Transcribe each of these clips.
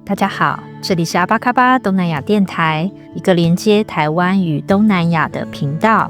大家好，这里是阿巴卡巴东南亚电台，一个连接台湾与东南亚的频道。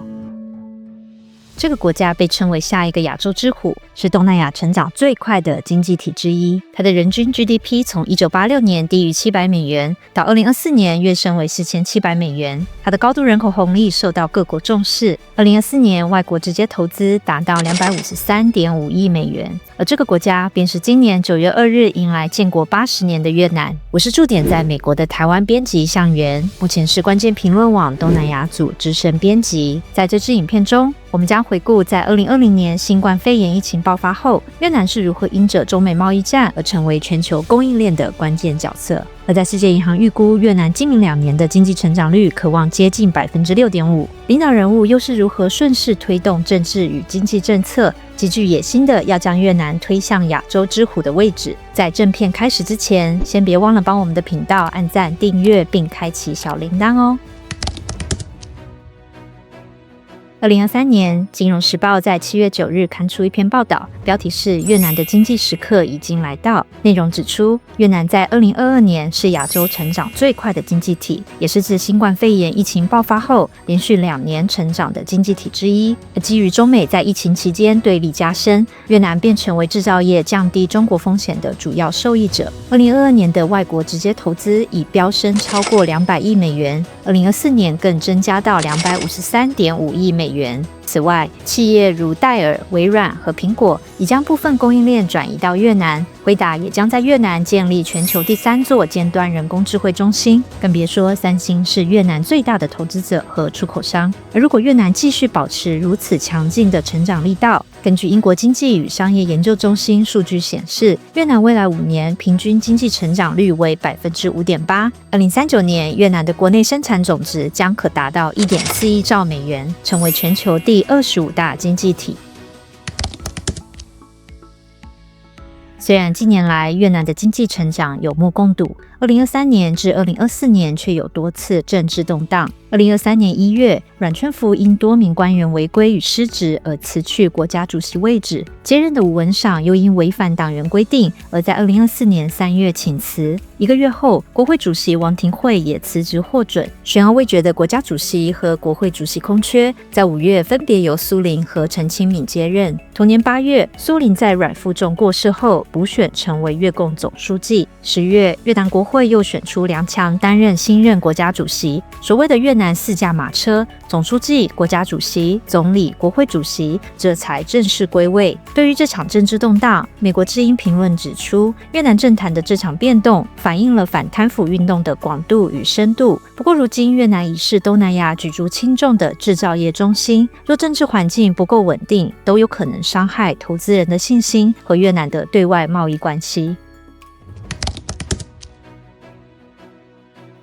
这个国家被称为下一个亚洲之虎，是东南亚成长最快的经济体之一。它的人均 GDP 从1986年低于700美元，到2024年跃升为4700美元。它的高度人口红利受到各国重视。2024年外国直接投资达到253.5亿美元，而这个国家便是今年9月2日迎来建国80年的越南。我是驻点在美国的台湾编辑向元，目前是关键评论网东南亚组资深编辑。在这支影片中，我们将回顾在2020年新冠肺炎疫情爆发后，越南是如何因着中美贸易战而成为全球供应链的关键角色。而在世界银行预估越南今明2年的经济成长率可望接近 6.5%， 领导人物又是如何顺势推动政治与经济政策，极具野心的要将越南推向亚洲之虎的位置。在正片开始之前，先别忘了帮我们的频道按赞、订阅并开启小铃铛哦。2023年，金融时报在7月9日刊出一篇报道，标题是越南的经济时刻已经来到。内容指出，越南在2022年是亚洲成长最快的经济体，也是自新冠肺炎疫情爆发后连续2年成长的经济体之一。而基于中美在疫情期间对立加深，越南便成为制造业降低中国风险的主要受益者。2022年的外国直接投资已飙升超过200亿美元，2024年更增加到253.5亿美元。此外，企业如戴尔、微软和苹果已将部分供应链转移到越南，辉达也将在越南建立全球第3座尖端人工智慧中心，更别说三星是越南最大的投资者和出口商。而如果越南继续保持如此强劲的成长力道，根据英国经济与商业研究中心数据显示，越南未来5年平均经济成长率为 5.8%。2039年，越南的国内生产总值将可达到 1.4 亿兆美元，成为全球第25大经济体。虽然近年来越南的经济成长有目共睹，2023年至2024年却有多次政治动荡。2023年1月，阮春福因多名官员违规与失职而辞去国家主席位置，接任的吴文赏又因违反党员规定而在2024年3月请辞。1个月后，国会主席王庭惠也辞职获准，悬而未决的国家主席和国会主席空缺，在5月分别由苏林和陈清敏接任。同年8月，苏林在阮富仲过世后补选成为越共总书记。10月，越南国会又选出梁强担任新任国家主席。所谓的越南4驾马车，总书记、国家主席、总理、国会主席这才正式归位。对于这场政治动荡，美国之音评论指出，越南政坛的这场变动反映了反贪腐运动的广度与深度。不过如今越南已是东南亚举足轻重的制造业中心，若政治环境不够稳定，都有可能伤害投资人的信心和越南的对外贸易关系。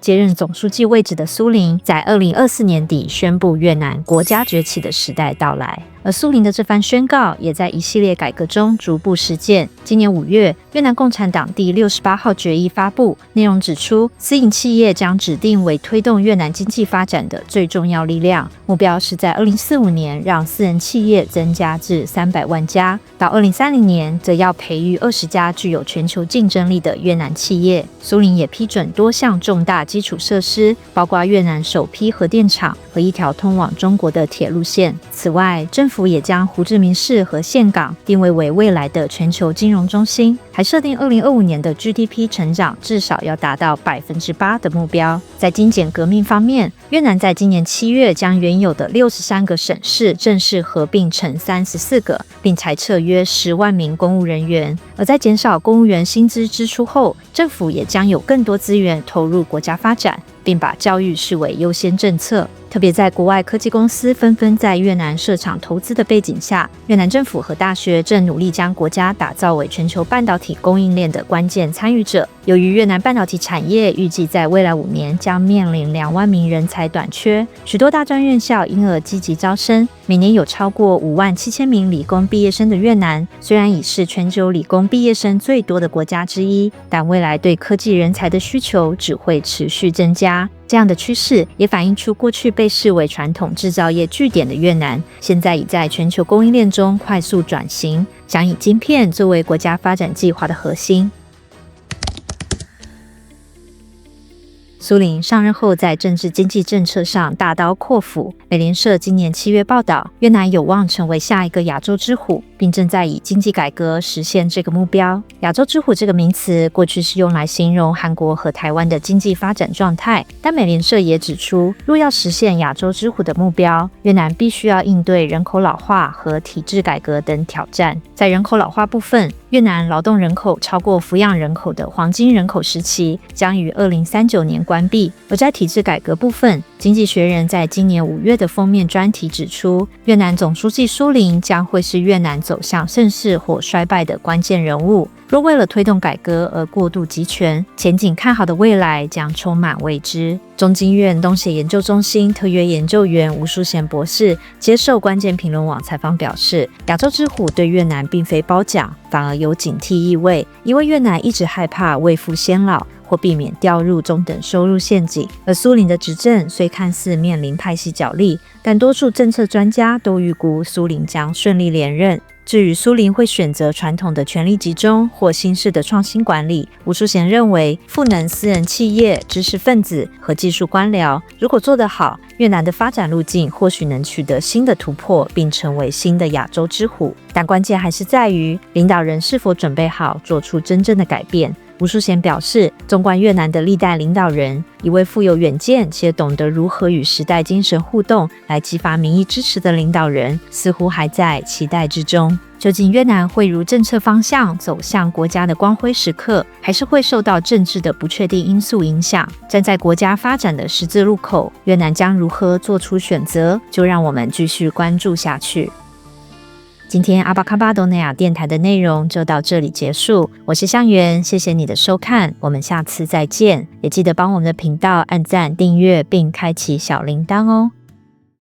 接任总书记位置的苏林，在2024年底宣布越南国家崛起的时代到来。而苏林的这番宣告，也在一系列改革中逐步实践。今年5月，越南共产党第68号决议发布，内容指出，私营企业将指定为推动越南经济发展的最重要力量，目标是在2045年让私人企业增加至300万家，到2030年则要培育20家具有全球竞争力的越南企业。苏林也批准多项重大基础设施，包括越南首批核电厂和一条通往中国的铁路线。此外，政府也将胡志明市和岘港定位为未来的全球金融中心，还设定2025年的 GDP 成长至少要达到 8% 的目标。在精简革命方面，越南在今年7月将原有的63个省市正式合并成34个，并裁撤约10万名公务人员。而在减少公务员薪资支出后，政府也将有更多资源投入国家发展，并把教育视为优先政策。特别在国外科技公司纷纷在越南设厂投资的背景下，越南政府和大学正努力将国家打造为全球半导体供应链的关键参与者。由于越南半导体产业预计在未来5年将面临2万名人才短缺，许多大专院校因而积极招生，每年有超过5万7千名理工毕业生的越南，虽然已是全球理工毕业生最多的国家之一，但未来对科技人才的需求只会持续增加。这样的趋势也反映出过去被视为传统制造业据点的越南，现在已在全球供应链中快速转型，想以晶片作为国家发展计划的核心。苏林上任后，在政治经济政策上大刀阔斧。美联社今年7月报道，越南有望成为下一个亚洲之虎，并正在以经济改革实现这个目标。亚洲之虎这个名词过去是用来形容韩国和台湾的经济发展状态，但美联社也指出，若要实现亚洲之虎的目标，越南必须要应对人口老化和体制改革等挑战。在人口老化部分，越南劳动人口超过抚养人口的黄金人口时期将于2039年关闭。而在体制改革部分，经济学人在今年5月的封面专题指出，越南总书记苏林将会是越南走向盛世或衰败的关键人物。若为了推动改革而过度集权，前景看好的未来将充满未知。中经院东协研究中心特约研究员吴淑贤博士接受关键评论网采访表示，亚洲之虎对越南并非褒奖，反而有警惕意味，因为越南一直害怕未富先老，或避免掉入中等收入陷阱。而苏林的执政虽看似面临派系角力，但多数政策专家都预估苏林将顺利连任。至于苏林会选择传统的权力集中或新式的创新管理，吴淑贤认为，赋能私人企业、知识分子和技术官僚，如果做得好，越南的发展路径或许能取得新的突破，并成为新的亚洲之虎。但关键还是在于领导人是否准备好做出真正的改变。吴淑贤表示，纵观越南的历代领导人，一位富有远见且懂得如何与时代精神互动来激发民意支持的领导人，似乎还在期待之中。究竟越南会如政策方向走向国家的光辉时刻，还是会受到政治的不确定因素影响？站在国家发展的十字路口，越南将如何做出选择？就让我们继续关注下去。今天阿巴卡巴多内亚电台的内容就到这里结束，我是香元，谢谢你的收看，我们下次再见，也记得帮我们的频道按赞、订阅并开启小铃铛哦。